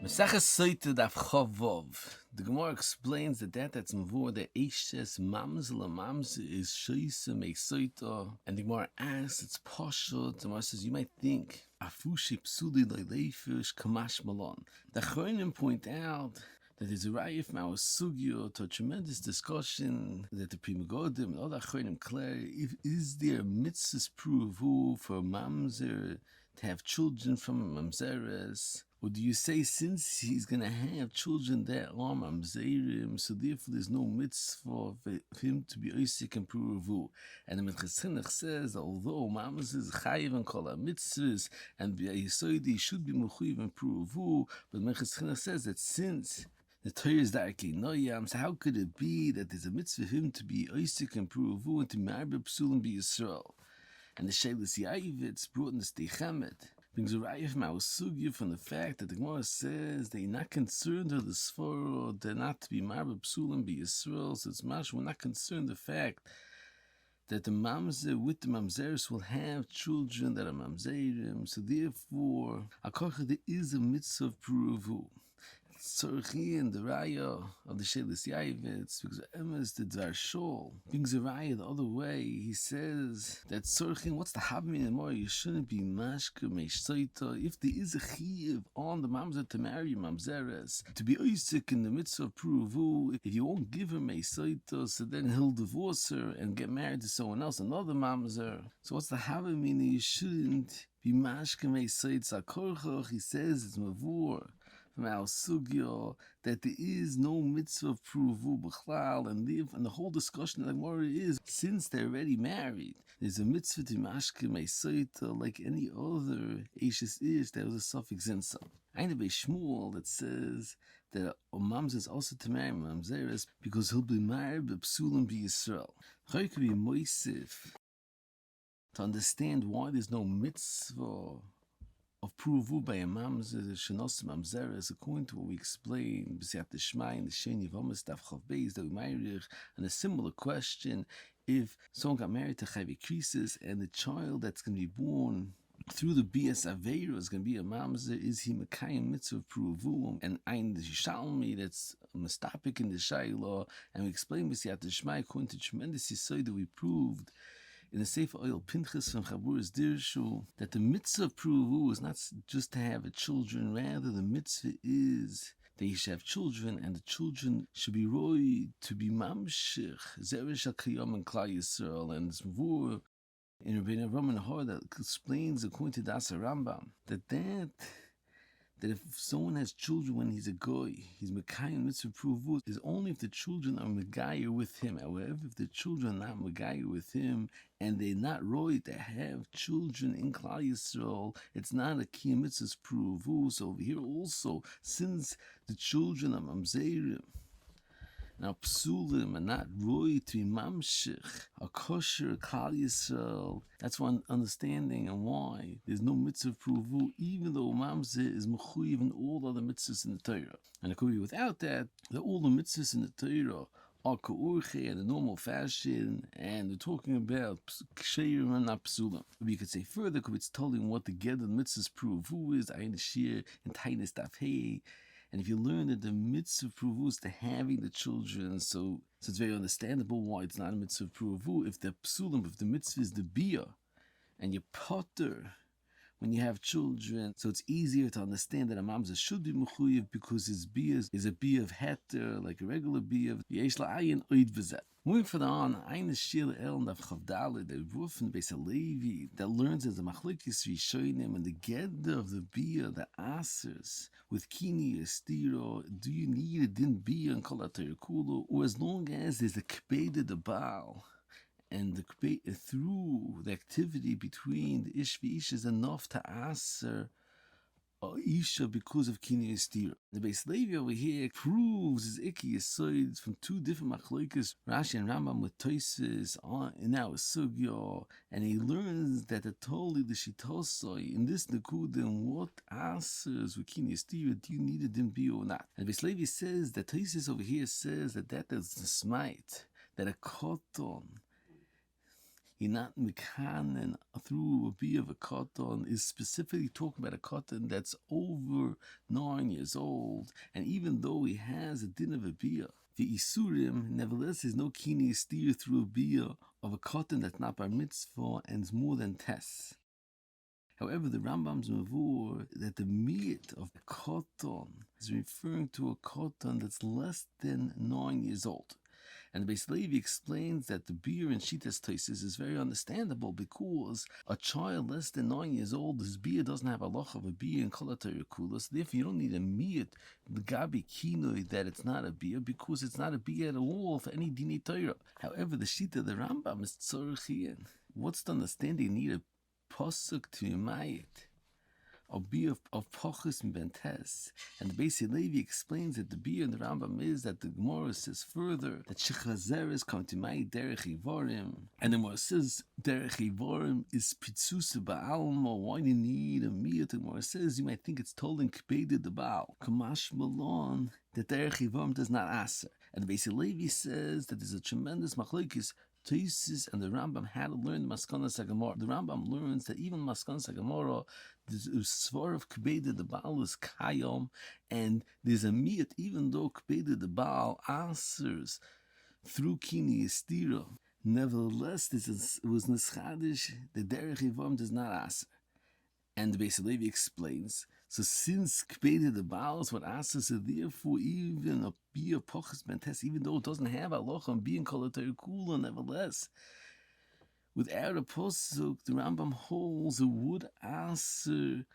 Maseches Sotah Daf Chavov. The Gemara explains that that's mvor the Eishes Mamzel Mamzel is Shoysa Meisoita, and the Gemara asks, it's Pashut. The Gemara says you might think Afushi Psuli Leilefish Kamash Malon. The Chronim point out that there's a raya from our sugyo to a tremendous discussion that the Pri Megadim and other Chronim clear. Is there mitzvahs pruvu for mamzer to have children from mamzeres? Or do you say since he's going to have children that are mamzerim, so therefore there's no mitzvah for him to be oisik and pruvu? And the Minchas Chinuch says that although mamzer is chayiv and kol mitzvahs and b'yisoidi should be mechuyiv and pruvu, but Minchas Chinuch says that since the Torah is darkei noyam, so how could it be that there's a mitzvah for him to be oisik and pruvu and to marbe psulim be Yisrael? And the Sheilas Yavitz brought in the Steichemet brings a raya from our sugya from the fact that the Gemara says they're not concerned with the Sforah, they're not to be marbe psulim be Yisrael. So it's mash, we're not concerned the fact that the mamzer with the mamzeres will have children that are mamzerim. So therefore, akacha there is a mitzvah of pruvu. Tzorchi and the raya of the Sheilas Yavitz, because Emes the Dvar Shol brings a raya the other way. He says that Tzorchi, what's the habmi in the more? You shouldn't be mashka meishtoita. If there is a chiyuv on the mamzer to marry mamzeres, to be oisik in the mitzvah of pruvu, if you won't give her meishtoita, so then he'll divorce her and get married to someone else, another mamzer. So what's the habmi? You shouldn't be mashka meishtoita. Sakorchoch, he says it's mavur from our sugya that there is no mitzvah of pruvu b'chlal, and the whole discussion of the Gemara is since they're already married, there's a mitzvah to mashke meisoita like any other Eishes Ish. There was a suffix zinsa. Eine by Shmuel that says that a mamzer is also to marry mamzeres because he'll be married b'psulim b'Yisrael. How could be moisif to understand why there's no mitzvah of pruvu by a mamzer, shenos mamzeres, according to what we explained, b'siyat d'shmai and the sheni v'amas daf chav beis that we married, and a similar question: if someone got married to Chayvei Krisis and the child that's going to be born through the bias aveira is going to be a mamzer, is he mekayim mitzvah pruvu? And ein the Yishalmi that's mistapik in the shayla, and we explained b'siyat d'shmai according to tremendous yisod that we proved in the Sefer Oil Pinchas from Chaburas Dirshu that the mitzvah of pruvu is not just to have a children, rather the mitzvah is that you should have children, and the children should be roy to be mamshich zeresh hakiyam and klal Yisrael. And it's more in Rabbeinu Avraham Nahor that explains according to Dasa Rambam that if someone has children when he's a goy, he's mekayim mitzvah pruvu, is only if the children are megayir with him. However, if the children are not megayir with him and they're not roy to have children in Klal Yisrael, it's not a kiyam mitzvah pruvu. So over here also, since the children are mamzerim, now psulim and not roy to be mamshich, a kosher Klal Yisrael. That's one understanding and why there's no mitzvah pruvu, even though mamzer is mechuyev in all other mitzvahs in the Torah. And it could be without that all the mitzvahs in the Torah are ka'urche in the normal fashion, and they're talking about ksherim and not psulim. But you could say further, because it's telling what the get of mitzvahs pruvu is, ayin shir and tainis daf hey. And if you learn that the mitzvah pruvu is to having the children, so it's very understandable why it's not a mitzvah pruvu. If the psulim, if the mitzvah is the bia, and you potter when you have children, so it's easier to understand that a mamzer should be mechuyev because his bia is a bia of heter, like a regular bia of yesh la'ayin oid v'zet. Moving further on, Ein Shir El Nav Chavdale, the roof in Beis Halevi that learns as a machlokes rishonim and the gedder of the bia, the asers with kini estiro. Do you need a din bia and kol kulo, or as long as there's a kbeda the baal and the kbeda through the activity between the ish v'ish is enough to aser Isha because of Kini Estira. The Beis Levi over here proves his Iki Yisoid from two different machlokes, Rashi and Rambam with Toises in our Sugya, and he learns that the Toli the Shitosoi in this Nekudim, what answers with Kini Estira do you need a Dimbi or not? And Beis Levi says that Toises over here says that is the smite, that a cotton You're not mekanen through a bia of a cotton is specifically talking about a cotton that's over 9 years old, and even though he has a din of a bia, the isurim, nevertheless, there's no kini steer through a bia of a cotton that's not bar mitzvah and is more than tes. However, the Rambam's mavur that the meat of the cotton is referring to a cotton that's less than 9 years old. And the Beis Levi explains that the beer in Shitas Tosis is very understandable because a child less than 9 years old, his beer doesn't have a loch of a beer in Kolatar Kula, so therefore you don't need a meat, the Gabi Kinoi, that it's not a beer because it's not a beer at all for any Dini Torah. However, the Shita of the Rambam is Tzorchian. What's the understanding? You need a Pasuk to Yumayit. A beer of Pachus and Bentes. And the Beis Levi explains that the beer in the Rambam is that the Gemara says further that Shechazeres come to my Derech Ivarim. And the Gemara says Derech Ivarim is Pitzusa Ba'alma. Why do you need a meat? The Gemara says you might think it's told in Kbeda the Baal. Kamash Malon that Derech Ivarim does not answer. And the Beis Levi says that there's a tremendous machlokes. Tosis and the Rambam had to learn the Maskanas HaGemara. The Rambam learns that even Maskanas HaGemara, the Svar of Kbeda the Baal is Kayom, and there's a miyat, even though Kbeda the Baal answers through Kini Estira. Nevertheless, this was Neschadish, the Derech Yivam does not answer. And the Beis Levi explains, so since Kbeda the Baal is what answers, so therefore even a Bia Pochas Bentes, even though it doesn't have Aloch and being Kolatar Kula, nevertheless, without a posuk, the Rambam holds it would answer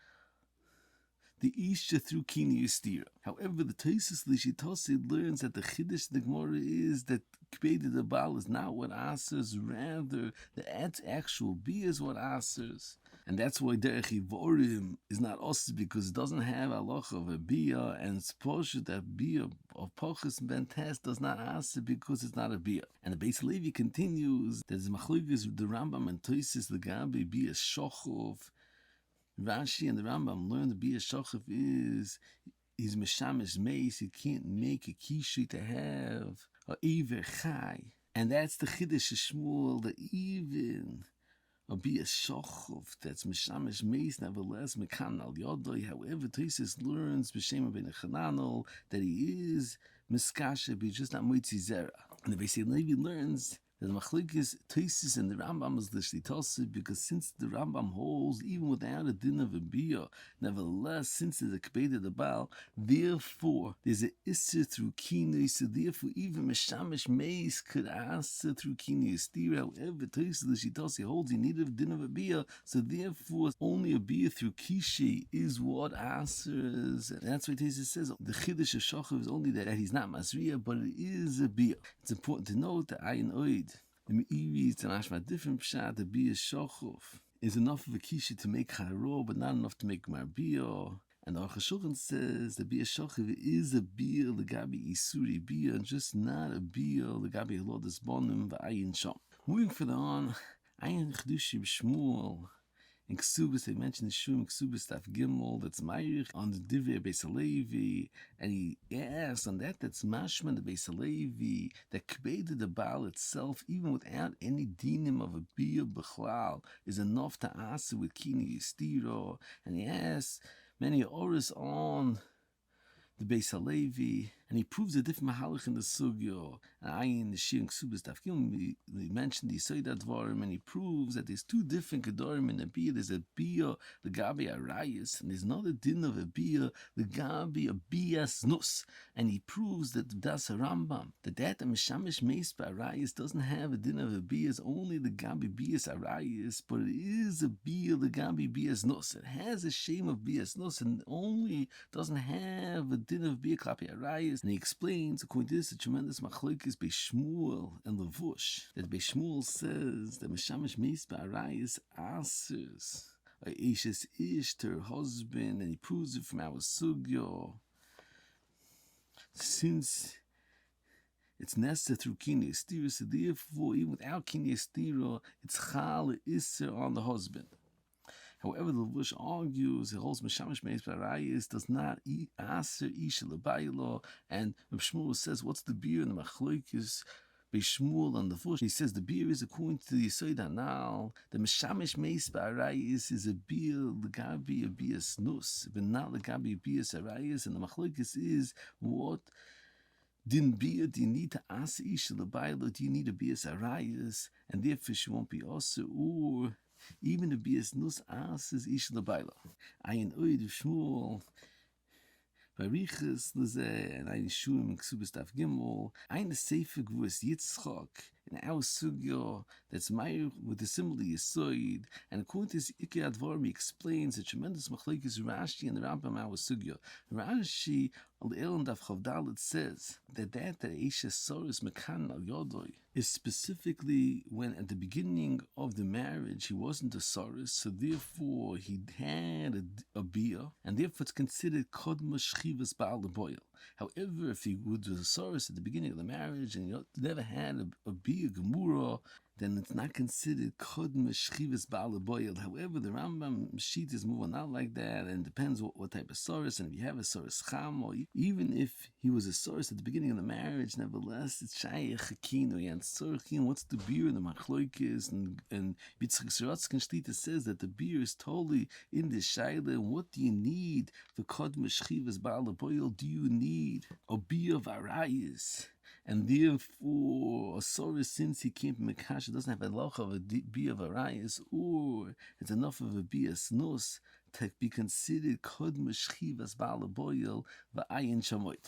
the Isha through Kini Yustira. However, the Tosis Lishitasi learns that the Chiddush the Gemara is that Kbeda the Baal is not what answers, rather the actual Bia is what answers. And that's why Derech Ivorim is not also because it doesn't have halacha of a bia, and it's poshet that bia of Pachas Ben Tes does not answer because it's not a bia. And the Beis Levi continues that the machlokes the Rambam and Tosis the Gabi bia shochov. Rashi and the Rambam learn the bia shochov is meshamish meis. You can't make a kishi to have a iver chai, and that's the chiddush of Shmuel that even a bia shochov that's meshamish meis, nevertheless mekan al yodoi. However, Tosis learns b'shem ben Chananel that he is miskasha, but just not moitzi zera. And the Beis Levi learns that the machlokes Tosis and the Rambam is l'shlitasi, because since the Rambam holds even without a din of a bia, nevertheless since there's a kbeda the Baal, therefore there's an issur through kini, so therefore even meshamish meis could answer through kini estir. However, Tosis l'shlitasi holds you need a din of a bia, so therefore only a bia through kishi is what answers. And that's why Tosis says the chiddush of shochav is only that he's not masriya, but it is a bia. It's important to note that ayin oid. The Meiri is to mashma different pshat. The bia shochov is enough of a kishi to make charo, but not enough to make marbia. And the Aruch HaShulchan says the bia shochov is a bia legabi isuri bia, and just not a bia legabi halodas bonim v'ayin sham. Moving further on, ayin chedushi b'shmuel. In Ksubis, they mentioned the Shum Ksubis Taf Gimel, that's Meirich on the Divrei Beis Levi, and he asks on that's Mashman the Beis Levi, that Kbeda the Baal itself, even without any dinim of a Bia B'chlal, is enough to answer with Kini Yistiro. And he asks many oris on the Beis Levi, and he proves a different mahalach in the sugyo. Ayin the Shir Ksubis Taf Gimel, we mentioned the Yisoida Dvarim, and he proves that there's two different Gedorim in a Bia. There's a Bia, the Gabi Arayis, and there's another din of a Bia, the Gabi a Bias Nus. And he proves that Das Rambam, that the Meshamish Meis Arayis doesn't have a din of a Bia, it's only the Gabi Bias Arayis, but it is a Bia, the Gabi Bias Nus. It has a shame of Bias Nus, and only doesn't have a din of Bia Klapi Arayis. And he explains, according to this, a tremendous machlokes by Shmuel and Levush, that by Shmuel says that Meshamish Meis Ba'arayis answers Aisha's ish to her husband, and he proves it from our sugyo. Since it's necessary through Kini Estira, so therefore, even without Kini Estira, it's Chal Isser on the husband. However, the Levush argues, it holds Meshamish Meis B'arayis does not answer Isha L'baylo, and Shmuel says, what's the beer in the machlokes By Shmuel on the first, he says the beer is according to the Yesod Hanal. The Meshamish Meis Ba'arayis is a beer legabi a bias nus, but not legabi a bias arayis. And the machlokes is what din beer do you need to ask ish lebayla? Do you need a bias arayis? And therefore she won't be also or even a bias nus asks ish lebayla. Ayin oid Shmuel. Bariches Leze and ein Shuim Ksubis Daf Gimel. Ein Sefer Gvus Yitzchak in our sugya that's my with the similar Yisoid. And according to this Ikei Advarim, he explains a tremendous machlokes Rashi and the Rambam our sugya. Rashi al El Daf Chavdalet says that Eishes Soros Mekan al Yodoi is specifically when at the beginning of the marriage he wasn't a Soros, so therefore he had a bia, and therefore it's considered Kodma Shchivas Baal Boil. However, if he was a Soros at the beginning of the marriage and you never had a bia Gemura, then it's not considered Kodma Shchivas Baal Boil. However, the Rambam sheet is moving out like that, and it depends what type of Soros, and if you have a Soros Cham, or even if he was a Soros at the beginning of the marriage, nevertheless, it's Shayach Hakino, and Sorchin, what's the beer in the Machloikis, and Yitzchak Sorotzkin Shlita says that the beer is totally in the Shaila, and what do you need for Kodma Shchivas Baal Boil? Do you need a beer of Arayis? And therefore, a Soros, since he came from Mekash, doesn't have a loch of a bia of Arayis, or it's enough of a bia snus to be considered Kodma Shchivas Baal Boil v'ayin shamoit.